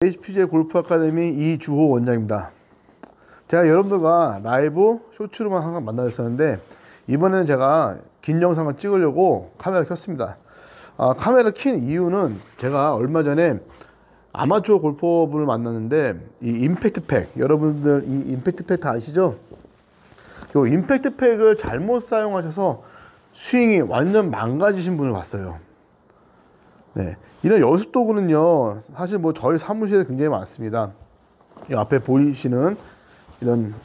HPJ 골프 아카데미 이주호 원장입니다. 제가 여러분들과 라이브 쇼츠로만 항상 만나셨었는데 이번에는 제가 긴 영상을 찍으려고 카메라를 켰습니다. 카메라를 킨 이유는 제가 얼마 전에 아마추어 골퍼분을 만났는데 이 임팩트 팩, 여러분들 이 임팩트 팩 다 아시죠? 이 임팩트 팩을 잘못 사용하셔서 스윙이 완전 망가지신 분을 봤어요. 네, 이런 연습 도구는요, 사실 뭐 저희 사무실에 굉장히 많습니다. 이 앞에 보이시는 이런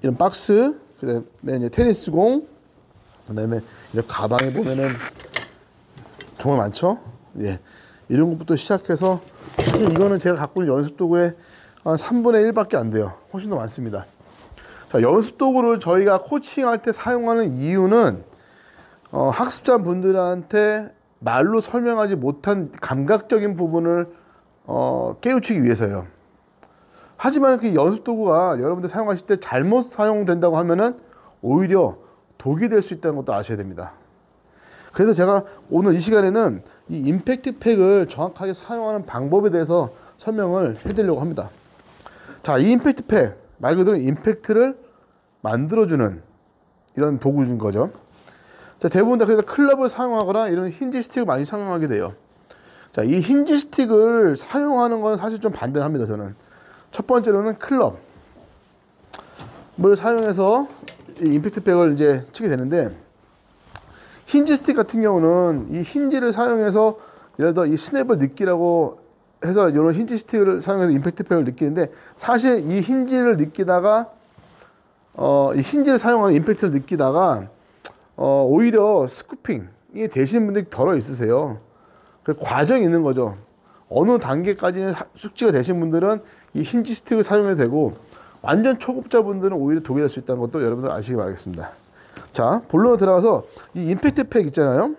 이런 박스, 그다음에 이제 테니스공, 그다음에 이런 가방에 보면은 정말 많죠. 예, 이런 것부터 시작해서 사실 이거는 제가 갖고 있는 연습 도구의 한 3분의 1밖에 안 돼요. 훨씬 더 많습니다. 자, 연습 도구를 저희가 코칭할 때 사용하는 이유는 학습자 분들한테 말로 설명하지 못한 감각적인 부분을 깨우치기 위해서요. 하지만 그 연습 도구가 여러분들 사용하실 때 잘못 사용된다고 하면은 오히려 독이 될 수 있다는 것도 아셔야 됩니다. 그래서 제가 오늘 이 시간에는 이 임팩트 팩을 정확하게 사용하는 방법에 대해서 설명을 해드리려고 합니다. 자, 이 임팩트 팩 말 그대로 임팩트를 만들어주는 이런 도구인 거죠. 자, 대부분 다 그래서 클럽을 사용하거나 이런 힌지 스틱을 많이 사용하게 돼요. 자, 이 힌지 스틱을 사용하는 건 사실 좀 반대합니다, 저는. 첫 번째로는 클럽을 사용해서 이 임팩트 팩을 이제 치게 되는데, 힌지 스틱 같은 경우는 이 힌지를 사용해서 예를 들어 이 스냅을 느끼라고 해서 이런 힌지 스틱을 사용해서 임팩트 팩을 느끼는데, 사실 이 힌지를 느끼다가 이 힌지를 사용하는 임팩트를 느끼다가 오히려 스쿠핑이 되시는 분들이 덜어 있으세요. 그 과정이 있는 거죠. 어느 단계까지는 숙지가 되신 분들은 이 힌지 스틱을 사용해도 되고, 완전 초급자분들은 오히려 독이 될 수 있다는 것도 여러분들 아시기 바라겠습니다. 자, 본론으로 들어가서 이 임팩트 팩 있잖아요.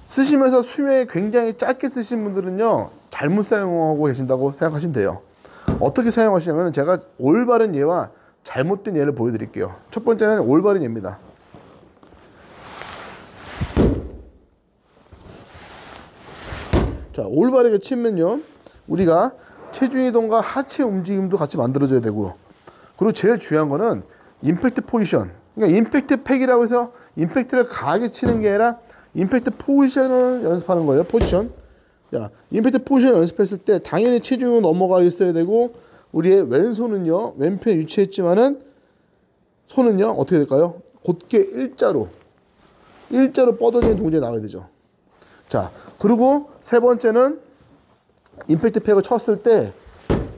쓰시면서 수명이 굉장히 짧게 쓰신 분들은요, 잘못 사용하고 계신다고 생각하시면 돼요. 어떻게 사용하시냐면 제가 올바른 예와 잘못된 예를 보여드릴게요. 첫 번째는 올바른 예입니다. 자, 올바르게 치면요, 우리가 체중 이동과 하체 움직임도 같이 만들어줘야 되고, 그리고 제일 중요한 거는 임팩트 포지션. 그러니까 임팩트 팩이라고 해서 임팩트를 강하게 치는 게 아니라 임팩트 포지션을 연습하는 거예요. 포지션. 자, 임팩트 포지션 연습했을 때 당연히 체중은 넘어가 있어야 되고, 우리의 왼손은요, 왼편에 위치했지만은 손은요, 어떻게 될까요? 곧게 일자로 뻗어지는 동작이 나와야 되죠. 자, 그리고 세 번째는 임팩트 팩을 쳤을 때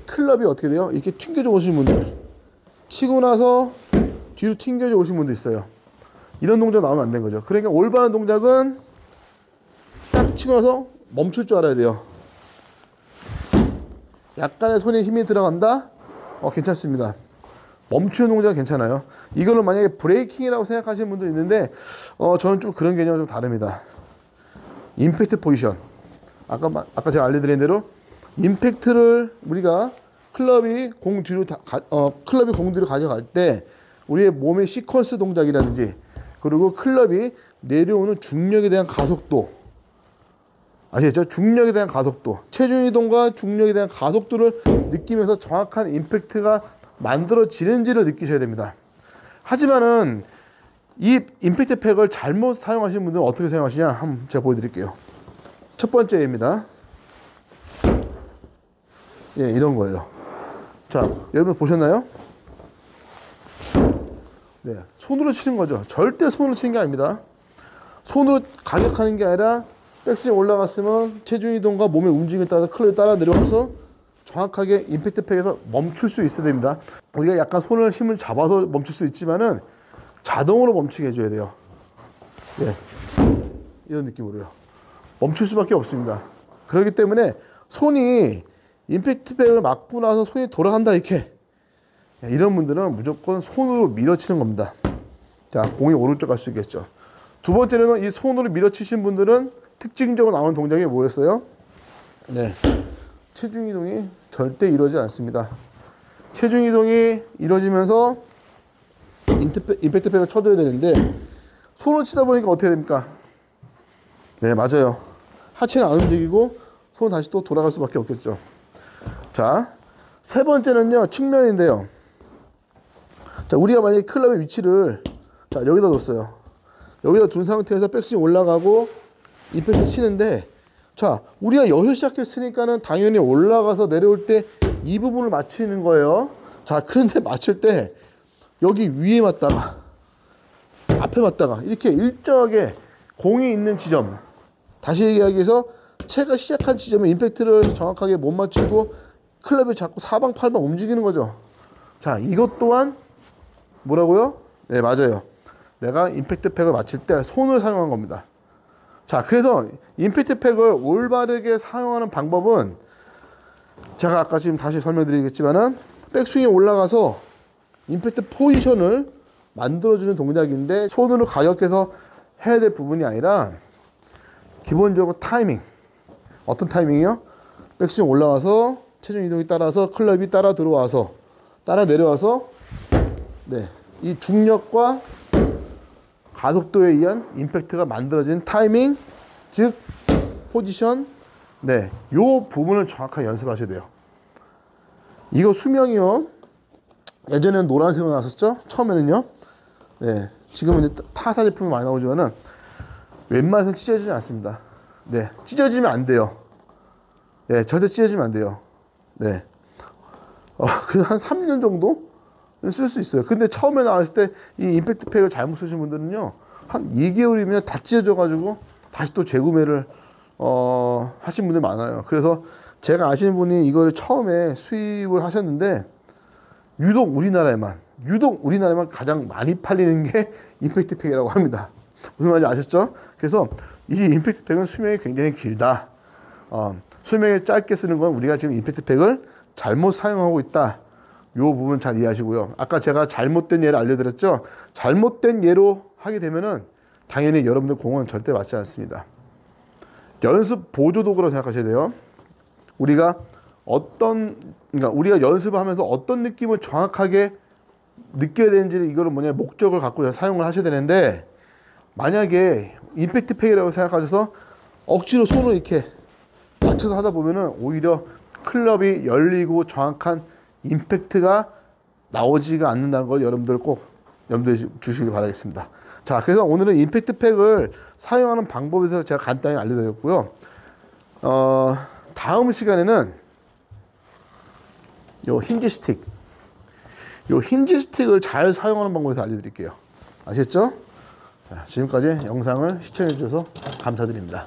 클럽이 어떻게 돼요? 이렇게 튕겨져 오신 분들, 치고 나서 뒤로 튕겨져 오신 분도 있어요. 이런 동작 나오면 안 되는 거죠. 그러니까 올바른 동작은 딱 치고 나서 멈출 줄 알아야 돼요. 약간의 손에 힘이 들어간다? 괜찮습니다. 멈추는 동작은 괜찮아요. 이거를 만약에 브레이킹이라고 생각하시는 분도 있는데, 저는 좀 그런 개념은 좀 다릅니다. 임팩트 포지션. 아까 제가 알려드린 대로, 임팩트를 우리가 클럽이 공 뒤로 가져갈 때, 우리의 몸의 시퀀스 동작이라든지, 그리고 클럽이 내려오는 중력에 대한 가속도, 아시겠죠? 중력에 대한 가속도, 체중 이동과 중력에 대한 가속도를 느끼면서 정확한 임팩트가 만들어지는지를 느끼셔야 됩니다. 하지만은 이 임팩트 팩을 잘못 사용하시는 분들은 어떻게 사용하시냐? 한번 제가 보여드릴게요. 첫 번째입니다. 예, 이런 거예요. 자, 여러분 보셨나요? 네, 손으로 치는 거죠. 절대 손으로 치는 게 아닙니다. 손으로 가격하는 게 아니라 백스윙 올라갔으면 체중 이동과 몸의 움직임에 따라서 클럽이 따라 내려와서 정확하게 임팩트 팩에서 멈출 수 있어야 됩니다. 우리가 약간 손을 힘을 잡아서 멈출 수 있지만은 자동으로 멈추게 해줘야 돼요. 예, 이런 느낌으로요. 멈출 수밖에 없습니다. 그렇기 때문에 손이 임팩트 팩을 맞고 나서 손이 돌아간다 이렇게, 이런 분들은 무조건 손으로 밀어치는 겁니다. 자, 공이 오른쪽 갈 수 있겠죠. 두 번째로는 이 손으로 밀어치신 분들은 특징적으로 나오는 동작이 뭐였어요? 네, 체중 이동이 절대 이루어지지 않습니다. 체중 이동이 이루어지면서 임팩트 팩을 쳐줘야 되는데, 손으로 치다 보니까 어떻게 됩니까? 네, 맞아요. 하체는 안 움직이고 손 다시 또 돌아갈 수밖에 없겠죠. 자, 세 번째는요, 측면인데요. 자, 우리가 만약에 클럽의 위치를 자, 여기다 뒀어요. 여기다 둔 상태에서 백스윙 올라가고 임팩트 치는데, 자, 우리가 여기서 시작했으니까는 당연히 올라가서 내려올 때 이 부분을 맞추는 거예요. 자, 그런데 맞출 때 여기 위에 맞다가 앞에 맞다가 이렇게 일정하게 공이 있는 지점, 다시 얘기하기 위해서 채가 시작한 지점에 임팩트를 정확하게 못 맞추고 클럽이 자꾸 사방팔방 움직이는 거죠. 자, 이것 또한 뭐라고요? 네, 맞아요. 내가 임팩트 팩을 맞출 때 손을 사용한 겁니다. 자, 그래서 임팩트 팩을 올바르게 사용하는 방법은 제가 아까 지금 다시 설명드리겠지만은 백스윙에 올라가서 임팩트 포지션을 만들어주는 동작인데, 손으로 가격해서 해야 될 부분이 아니라 기본적으로 타이밍. 어떤 타이밍이요? 백스윙 올라가서 체중 이동이 따라서 클럽이 따라 들어와서 따라 내려와서, 네, 이 중력과 가속도에 의한 임팩트가 만들어진 타이밍, 즉 포지션, 네, 요 부분을 정확하게 연습하셔야 돼요. 이거 수명이요, 예전에는 노란색으로 나왔었죠. 처음에는요. 네, 지금은 이제 타사 제품이 많이 나오지만은 웬만해서는 찢어지지 않습니다. 네, 찢어지면 안 돼요. 네, 절대 찢어지면 안 돼요. 네, 그냥 한 3년 정도 쓸 수 있어요. 근데 처음에 나왔을 때 이 임팩트 팩을 잘못 쓰신 분들은요, 한 2개월이면 다 찢어져 가지고 다시 또 재구매를 하신 분들 많아요. 그래서 제가 아시는 분이 이걸 처음에 수입을 하셨는데, 유독 우리나라에만 가장 많이 팔리는 게 임팩트 팩이라고 합니다. 무슨 말인지 아셨죠? 그래서 이 임팩트 팩은 수명이 굉장히 길다. 수명이 짧게 쓰는 건 우리가 지금 임팩트 팩을 잘못 사용하고 있다. 이 부분 잘 이해하시고요. 아까 제가 잘못된 예를 알려드렸죠. 잘못된 예로 하게 되면은 당연히 여러분들 공은 절대 맞지 않습니다. 연습 보조 도구라고 생각하셔야 돼요. 우리가 연습을 하면서 어떤 느낌을 정확하게 느껴야 되는지를, 이거를 목적을 갖고 사용을 하셔야 되는데, 만약에 임팩트 팩이라고 생각하셔서 억지로 손을 이렇게 맞춰서 하다 보면은 오히려 클럽이 열리고 정확한 임팩트가 나오지가 않는다는 걸 여러분들 꼭 염두에 주시길 바라겠습니다. 자, 그래서 오늘은 임팩트 팩을 사용하는 방법에 대해서 제가 간단히 알려드렸고요. 다음 시간에는 요 힌지 스틱을 잘 사용하는 방법에 대해서 알려드릴게요. 아셨죠? 자, 지금까지 영상을 시청해 주셔서 감사드립니다.